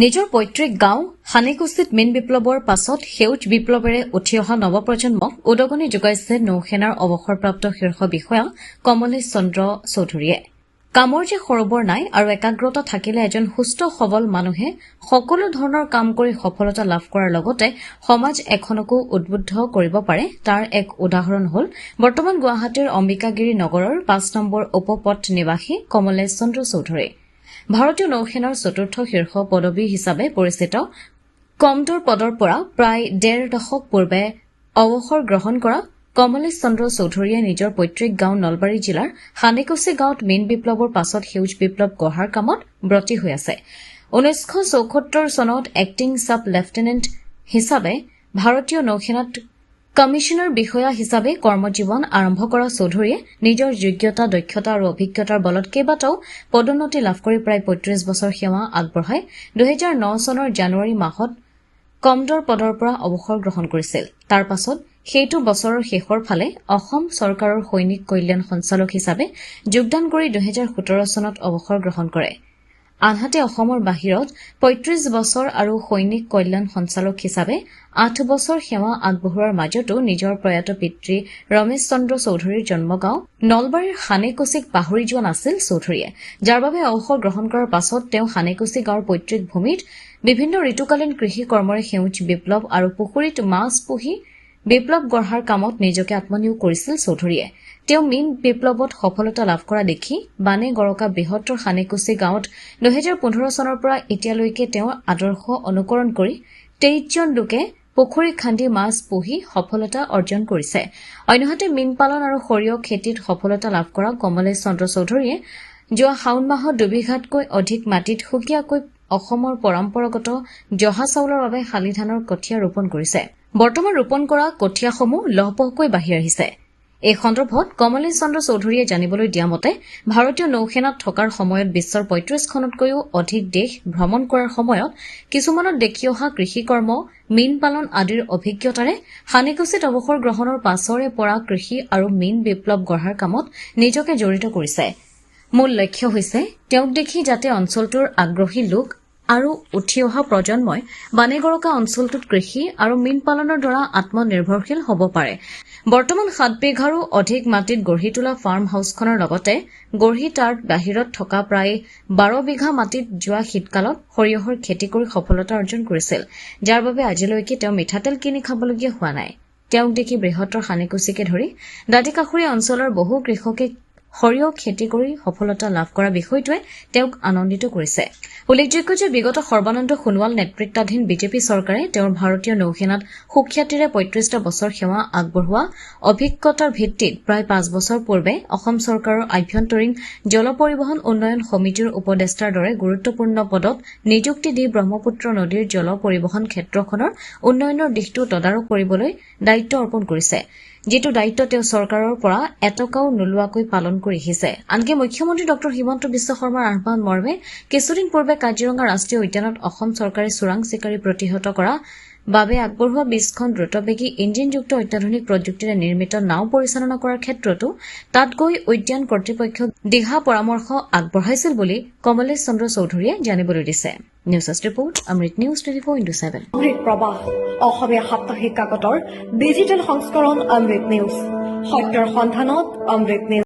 নিজৰ পৈতৃক গাঁও হানিকুছিত মীন বিপ্লৱৰ পাছত সেউজ বিপ্লৱেৰে উঠি অহা নৱপ্ৰজন্মক উদগনি যোগাইছে নৌসেনাৰ অৱসৰপ্ৰাপ্ত শীৰ্ষ বিষয়া কমলেশ চন্দ্ৰ চৌধুৰীয়ে। কামৰ যে সৰোবৰ নাই আৰু একাগ্ৰতা থাকিলে এজন সুস্থ সবল মানুহে সকলো ধৰণৰ কাম কৰি সফলতা লাভ কৰাৰ লগতে সমাজ এখনকো উদ্বুদ্ধ কৰিব পাৰে, তাৰ এক উদাহৰণ হ'ল বৰ্তমান গুৱাহাটীৰ অম্বিকাগিৰি নগৰৰ ৫ নম্বৰ উপপথ নিবাসী কমলেশ চন্দ্ৰ চৌধুৰী। ভাৰতীয় নৌসেনাৰ চতুৰ্থ শীৰ্ষ পদবী হিচাপে পৰিচিত কমডৰ পদৰ পৰা প্ৰায় ১.৫ দশক পূৰ্বে অৱসৰ গ্ৰহণ কৰা কমলেশ চন্দ্ৰ চৌধুৰীয়ে নিজৰ পৈতৃক গাঁও নলবাৰী জিলাৰ হানিকুছি গাঁৱত মীন বিপ্লৱৰ পাছত সেউজ বিপ্লৱ গঢ়াৰ কামত ব্ৰতী হৈ আছে। ১৯৭৪ চনত এক্টিং ছাব লেফটেনেণ্ট হিচাপে ভাৰতীয় নৌসেনাত কমিছনাৰ বিষয়া হিচাপে কৰ্মজীৱন আৰম্ভ কৰা চৌধুৰীয়ে নিজৰ যোগ্যতা, দক্ষতা আৰু অভিজ্ঞতাৰ বলত কেইবাটাও পদোন্নতি লাভ কৰি প্ৰায় ৩৫ বছৰ সেৱা আগবঢ়াই ২০০৯ চনৰ জানুৱাৰী মাহত কমডৰ পদৰ পৰা অৱসৰ গ্ৰহণ কৰিছিল। তাৰ পাছত সেইটো বছৰৰ শেষৰ ফালে অসম চৰকাৰৰ সৈনিক কল্যাণ সঞ্চালক হিচাপে যোগদান কৰি ২০১৭ চনত অৱসৰ গ্ৰহণ কৰে। আনহাতে অসমৰ বাহিৰত ৩৫ বছৰ আৰু সৈনিক কল্যাণ সঞ্চালক হিচাপে ৮ বছৰ সেৱা আগবঢ়োৱাৰ মাজতো নিজৰ প্ৰয়াত পিতৃ ৰমেশ চন্দ্ৰ চৌধুৰীৰ জন্মগাঁও নলবাৰীৰ হানিকুছিক পাহৰি যোৱা নাছিল চৌধুৰীয়ে, যাৰ বাবে অৱসৰ গ্ৰহণ কৰাৰ পাছত তেওঁ হানিকুছি গাঁৱৰ পৈতৃক ভূমিত বিভিন্ন ঋতুকালীন কৃষি কৰ্মৰে সেউজ বিপ্লৱ আৰু পুখুৰীত মাছ পুহি বিপ্লৱ গঢ়াৰ কামত নিজকে আত্মনিয়োগ কৰিছিল চৌধুৰীয়ে। তেওঁ মীন বিপ্লৱত সফলতা লাভ কৰা দেখি বানে গৰকা বৃহত্তৰ হানিকুছি গাঁৱত ২০১৫ চনৰ পৰা এতিয়ালৈকে তেওঁৰ আদৰ্শ অনুকৰণ কৰি ২৩ জন লোকে পুখুৰী খান্দি মাছ পুহি সফলতা অৰ্জন কৰিছে। অন্যহাতে মীন পালন আৰু সৰিয়হ খেতিত সফলতা লাভ কৰা কমলেশ চন্দ্ৰ চৌধুৰীয়ে যোৱা শাওণ মাহত ২ বিঘাতকৈ অধিক মাটিত সুকীয়াকৈ অসমৰ পৰম্পৰাগত জহা চাউলৰ বাবে শালি ধানৰ কঠীয়া ৰোপণ কৰিছে। বৰ্তমান ৰোপণ কৰা কঠীয়াসমূহ লহপহকৈ বাঢ়ি আহিছে। এই সন্দৰ্ভত কমলেশ চন্দ্ৰ চৌধুৰীয়ে জানিবলৈ দিয়া মতে ভাৰতীয় নৌসেনাত থকাৰ সময়ত বিশ্বৰ ৩৫খনতকৈও অধিক দেশ ভ্ৰমণ কৰাৰ সময়ত কিছুমানত দেখি অহা কৃষিকৰ্ম, মীন পালন আদিৰ অভিজ্ঞতাৰে হানিকুছিত অৱসৰ গ্ৰহণৰ পাছৰে পৰা কৃষি আৰু মীন বিপ্লৱ গঢ়াৰ কামত নিজকে জড়িত কৰিছে। মূল লক্ষ্য হৈছে তেওঁক দেখি যাতে অঞ্চলটোৰ আগ্ৰহী লোক আৰু উঠি অহা প্ৰজন্মই বানেগৰকা অঞ্চলটোত কৃষি আৰু মীন পালনৰ দ্বাৰা আত্মনিৰ্ভৰশীল হ'ব পাৰে। বৰ্তমান ৭ বিঘাৰো অধিক মাটিত গঢ়ি তোলা ফাৰ্ম হাউচখনৰ লগতে গঢ়ি তাৰ বাহিৰত থকা প্ৰায় ১২ বিঘা মাটিত যোৱা শীতকালত সৰিয়হৰ খেতি কৰি সফলতা অৰ্জন কৰিছিল, যাৰ বাবে আজিলৈকে তেওঁ মিঠাতেল কিনি খাবলগীয়া হোৱা নাই। তেওঁক দেখি বৃহত্তৰ হানিকুছিকে ধৰি দাঁতিকাষৰীয়া অঞ্চলৰ বহু কৃষকে সৰিয়হ খেতি কৰি সফলতা লাভ কৰা বিষয়টোৱে তেওঁক আনন্দিত কৰিছে। উল্লেখযোগ্য যে বিগত সৰ্বানন্দ সোণোৱাল নেতৃত্বাধীন বিজেপি চৰকাৰে তেওঁৰ ভাৰতীয় নৌসেনাত সুখ্যাতিৰে ৩৫টা বছৰ সেৱা আগবঢ়োৱা অভিজ্ঞতাৰ ভিত্তিত প্ৰায় ৫ বছৰ পূৰ্বে অসম চৰকাৰৰ আভ্যন্তৰীণ জল পৰিবহণ উন্নয়ন সমিতিৰ উপদেষ্টাৰ দৰে গুৰুত্বপূৰ্ণ পদত নিযুক্তি দি ব্ৰহ্মপুত্ৰ নদীৰ জল পৰিবহণ ক্ষেত্ৰখনৰ উন্নয়নৰ দিশটো তদাৰক কৰিবলৈ দায়িত্ব অৰ্পণ কৰিছে, যিটো দায়িত্ব তেওঁ চৰকাৰৰ পৰা এটকাও নোলোৱাকৈ পালন কৰি আহিছে। আনকি মুখ্যমন্ত্ৰী ড হিমন্ত বিশ্ব শৰ্মাৰ আহ্বান মৰ্মে কিছুদিন পূৰ্বে কাজিৰঙা ৰাষ্ট্ৰীয় উদ্যানত অসম চৰকাৰে চোৰাং চিকাৰী প্ৰতিহত কৰা বাবে আগবঢ়োৱা ২০খন দ্ৰুতবেগী ইঞ্জিনযুক্ত অত্যাধুনিক প্ৰযুক্তিৰে নিৰ্মিত নাও পৰিচালনা কৰাৰ ক্ষেত্ৰতো তাত গৈ উদ্যান কৰ্তৃপক্ষক দিহা পৰামৰ্শ আগবঢ়াইছিল বুলি কমলেশ চন্দ্ৰ চৌধুৰীয়ে জানিবলৈ দিছে। নিউজ ৰিপৰ্ট অমৃত নিউজ 24/7। অমৃত প্ৰবাহ অসমীয়া সাপ্তাহিক কাকতৰ ডিজিটেল সংস্কৰণ অমৃত নিউজ, সত্যৰ সন্ধানত অমৃত নিউজ।